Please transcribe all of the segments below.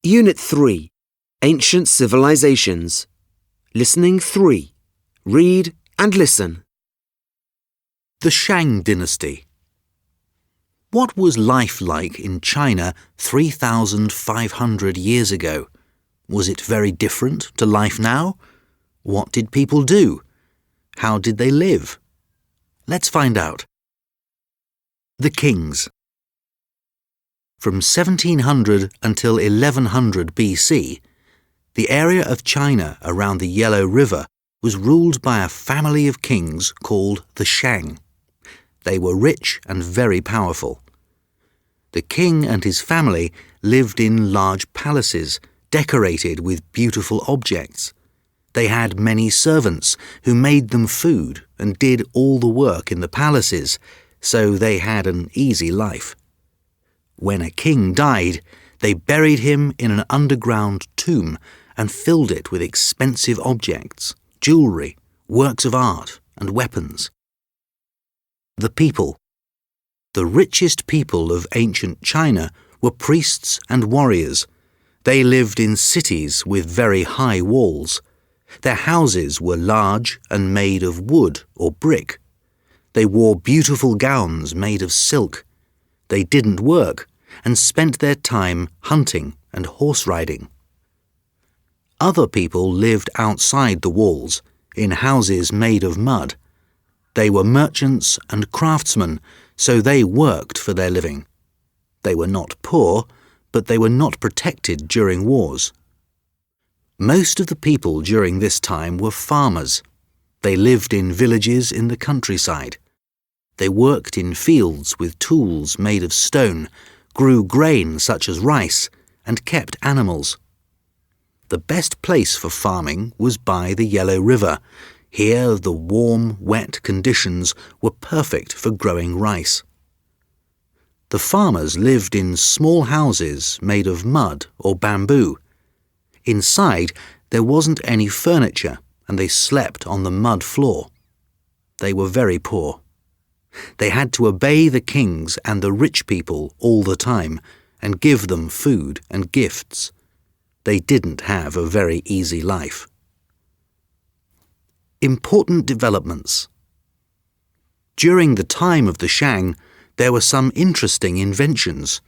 Unit 3. Ancient Civilizations. Listening 3. Read and listen. The Shang Dynasty. What was life like in China 3,500 years ago? Was it very different to life now? What did people do? How did they live? Let's find out. The Kings. From 1700 until 1100 BC, the area of China around the Yellow River was ruled by a family of kings called the Shang. They were rich and very powerful. The king and his family lived in large palaces decorated with beautiful objects. They had many servants who made them food and did all the work in the palaces, so they had an easy life. When a king died, they buried him in an underground tomb and filled it with expensive objects, jewelry, works of art, and weapons. The people. The richest people of ancient China were priests and warriors. They lived in cities with very high walls. Their houses were large and made of wood or brick. They wore beautiful gowns made of silk. They didn't work and spent their time hunting and horse riding. Other people lived outside the walls, in houses made of mud. They were merchants and craftsmen, so they worked for their living. They were not poor, but they were not protected during wars. Most of the people during this time were farmers. They lived in villages in the countryside. They worked in fields with tools made of stone, grew grain such as rice, and kept animals. The best place for farming was by the Yellow River. Here the warm, wet conditions were perfect for growing rice. The farmers lived in small houses made of mud or bamboo. Inside there wasn't any furniture, and they slept on the mud floor. They were very poor. They had to obey the kings and the rich people all the time and give them food and gifts. They didn't have a very easy life. Important developments. During the time of the Shang, there were some interesting inventions.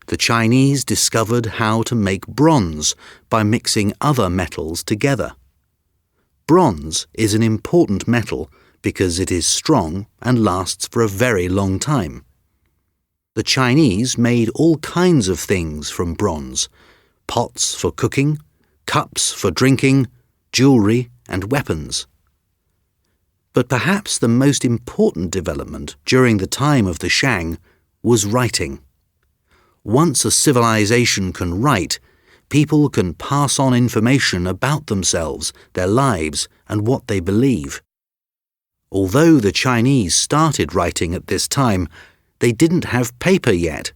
The Chinese discovered how to make bronze by mixing other metals together. Bronze is an important metal because it is strong and lasts for a very long time. The Chinese made all kinds of things from bronze: pots for cooking, cups for drinking, jewelry, and weapons. But perhaps the most important development during the time of the Shang was writing. Once a civilization can write, people can pass on information about themselves, their lives, and what they believe. Although the Chinese started writing at this time, they didn't have paper yet,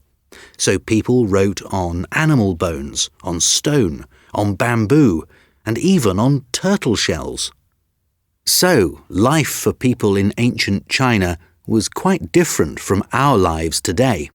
so people wrote on animal bones, on stone, on bamboo, and even on turtle shells. So, life for people in ancient China was quite different from our lives today.